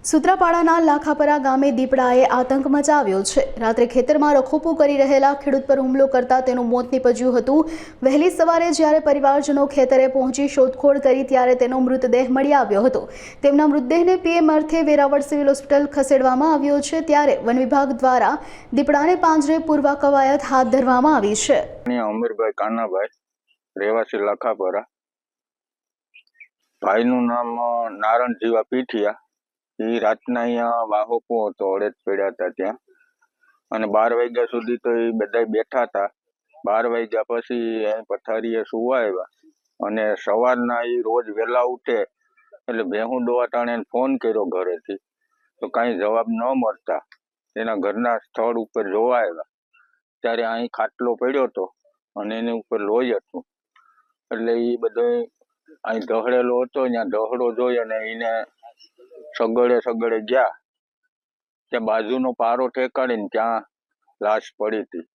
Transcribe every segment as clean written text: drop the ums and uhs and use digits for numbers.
સુત્રાપાડાના લાખાપરા ગામે દીપડાએ આતંક મચાવ્યો છે। રાત્રે ખેતરમાં રખોપું કરી રહેલા ખેડૂત પર હુમલો કરતા તેનું મોત નીપજ્યું હતું। વહેલી સવારે જ્યારે પરિવારજનો ખેતરે પહોંચી શોધખોળ કરી ત્યારે તેનો મૃતદેહ મળી આવ્યો હતો। તેમના મૃતદેહને પીએમ અર્થે વેરાવળ સિવિલ હોસ્પિટલ ખસેડવામાં આવ્યો છે, ત્યારે વન વિભાગ દ્વારા દીપડાને પાંજરે પૂરવા કવાયત હાથ ધરવામાં આવી છે। અમીરભાઈ કાનાભાઈ, રહેવાસી લાખાપરા, ભાઈનું નામ નારણ જીવા પીઠિયા। એ રાતના અહીંયા વાહોપો હતો, અડદ પડ્યા હતા ત્યાં, અને 12 વાગ્યા સુધી તો એ બધા બેઠા હતા। 12 વાગ્યા પછી અહીં પથારીએ સુવા આવ્યા, અને સવારના એ રોજ વહેલા ઉઠે એટલે ભેહું દોવા ટાણે ફોન કર્યો ઘરેથી, તો કાંઈ જવાબ ન મળતા એના ઘરના સ્થળ ઉપર જોવા આવ્યા ત્યારે અહીં ખાટલો પડ્યો હતો અને એની ઉપર લોહી હતું। એટલે એ બધો અહીં ઢહળેલો હતો, ત્યાં ઢહળો જોઈ અને એને સગડે ગયા ત્યાં બાજુનો પારો ઠેકાડીને ત્યાં લાશ પડી હતી,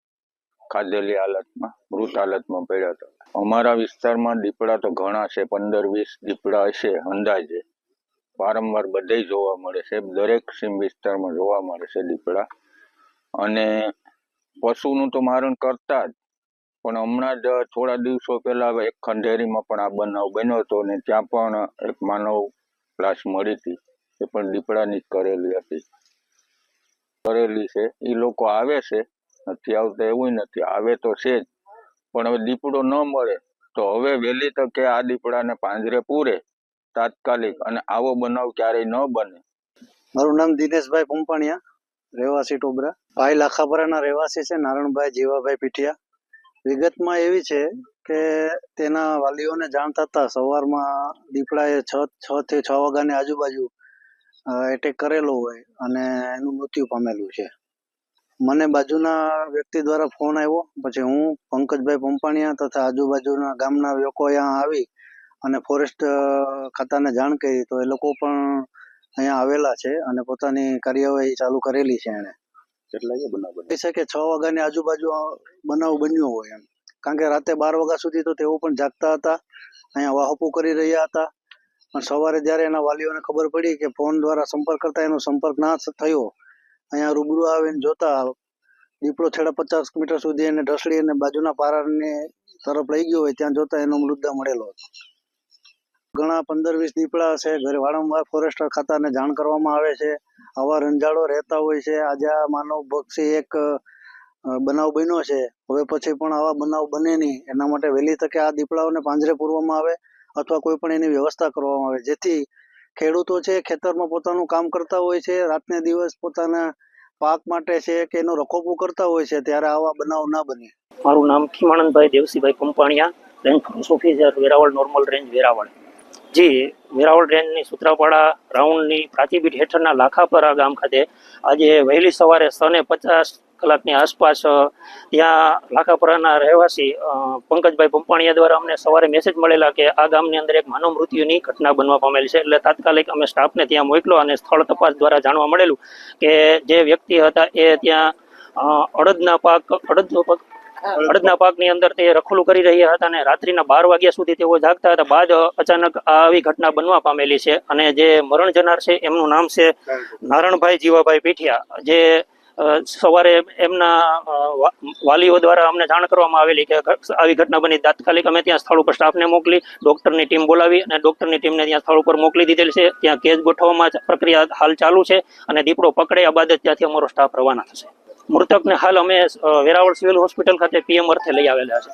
ખાધેલી હાલતમાં, મૃત હાલતમાં પડ્યા હતા। અમારા વિસ્તારમાં દીપડા તો ઘણા છે, 15-20 દીપડા હશે અંદાજે, વારંવાર બધે જોવા મળે છે, દરેક સીમ વિસ્તારમાં જોવા મળે છે દીપડા। અને પશુનું તો મારણ કરતા જ, પણ હમણાં જ થોડા દિવસો પહેલા એક ખંડેરીમાં પણ આ બનાવ બન્યો હતો, અને ત્યાં પણ એક માનવ લાશ મળી હતી, એ પણ દીપડાની કરેલી હતી, કરેલી છે। એ લોકો આવે છે, નથી આવતા એવું નથી, આવે તો છે જ, પણ હવે દીપડો ન મળે તો હવે વહેલી તકે આ દીપડાને પાંજરે પૂરે તાત્કાલિક, અને આવો બનાવ ક્યારેય ન બને। મારું નામ દિનેશભાઈ પંપાણિયા, રહેવાસી ટોબરા, ભાઈ લાખાપરાના રહેવાસી છે નારણભાઈ જીવાભાઈ પીઠિયા। વિગતમાં એવી છે કે તેના વાલીઓને જાણ થતા સવારમાં દીપડાએ 6 થી 6 વાગ્યાની આજુબાજુ એટેક કરેલો હોય અને એનું મૃત્યુ પામેલું છે। મને બાજુના વ્યક્તિ દ્વારા ફોન આવ્યો, પછી હું પંકજભાઈ પંપાણિયા તથા આજુબાજુના ગામના લોકો અહીંયા આવી અને ફોરેસ્ટ ખાતાને જાણ કરી, તો એ લોકો પણ અહીંયા આવેલા છે અને પોતાની કાર્યવાહી ચાલુ કરેલી છે। એણે કેટલા બનાવ બન્યો છે કે 6 વાગ્યાની આજુબાજુ બનાવ બન્યો હોય એમ, કારણ કે રાતે 12 વાગ્યા સુધી તો તેઓ પણ જાગતા હતા, અહીંયા વાહપું કરી રહ્યા હતા। પણ સવારે જ્યારે એના વાલીઓને ખબર પડી કે ફોન દ્વારા સંપર્ક કરતા એનો સંપર્ક ના થયો, અહીંયા રૂબરૂ આવીને જોતા દીપડો છેલ્લા 50 મીટર સુધી એને ઢસડી અને બાજુના પારાની તરફ લઈ ગયો હોય, ત્યાં જોતા એનો મૃતદેહ મળેલો હતો। ઘણા 15-20 દીપડા છે, ઘરે વારંવાર ફોરેસ્ટ ખાતાને જાણ કરવામાં આવે છે, આવા રંજાડો રહેતા હોય છે। આજે આ માનવ ભક્ષી એક બનાવ બન્યો છે, હવે પછી પણ આવા બનાવ બને નહીં એના માટે વહેલી તકે આ દીપડાઓને પાંજરે પૂરવામાં આવે અથવા કોઈ પણ એની વ્યવસ્થા કરવામાં આવે, જેથી ખેડૂતો છે ખેતરમાં પોતાનું કામ કરતા હોય છે, રાતને દિવસ પોતાના પાક માટે છે કે એનો રખોપું કરતા હોય છે, ત્યારે આવા બનાવ ના બને। મારું નામ Khimanandbhai Devsibhai Pampaniya, range forest officer Veraval normal range Veraval. જી, વેરાવળ રેન્જની સુત્રાપાડા રાઉન્ડની પ્રાચીબીટ હેઠળના લાખાપરા ગામ ખાતે આજે વહેલી સવારે 6:50 કલાકની આસપાસ ત્યાં લાખાપરાના રહેવાસી પંકજભાઈ પંપાણિયા દ્વારા અમને સવારે મેસેજ મળેલા કે આ ગામની અંદર એક માનવ મૃત્યુની ઘટના બનવા પામેલી છે। એટલે તાત્કાલિક અમે સ્ટાફને ત્યાં મોકલ્યો અને સ્થળ તપાસ દ્વારા જાણવા મળેલું કે જે વ્યક્તિ હતા એ ત્યાં અડદના પાકની અંદર તે રખોલું કરી રહ્યા હતા અને રાત્રિના 12 વાગ્યા સુધી તેઓ જાગતા હતા। બાદ અચાનક આવી ઘટના બનવા પામેલી છે, અને જે મરણ જનાર છે એમનું નામ છે નારણભાઈ જીવાભાઈ પીઠિયા। જે સવારે એમના વાલીઓ દ્વારા અમને જાણ કરવામાં આવેલી કે આવી ઘટના બની, તાત્કાલિક અમે ત્યાં સ્થળ ઉપર સ્ટાફને મોકલી, ડોક્ટરની ટીમ બોલાવી અને ડોક્ટરની ટીમને ત્યાં સ્થળ ઉપર મોકલી દીધેલ છે। ત્યાં કેસ ગોઠવવામાં પ્રક્રિયા હાલ ચાલુ છે, અને દીપડો પકડ્યા બાદ જ ત્યાંથી અમારો સ્ટાફ રવાના થશે। મૃતકને હાલ અમે વેરાવળ સિવિલ હોસ્પિટલ ખાતે પીએમ અર્થે લઈ આવેલા છે।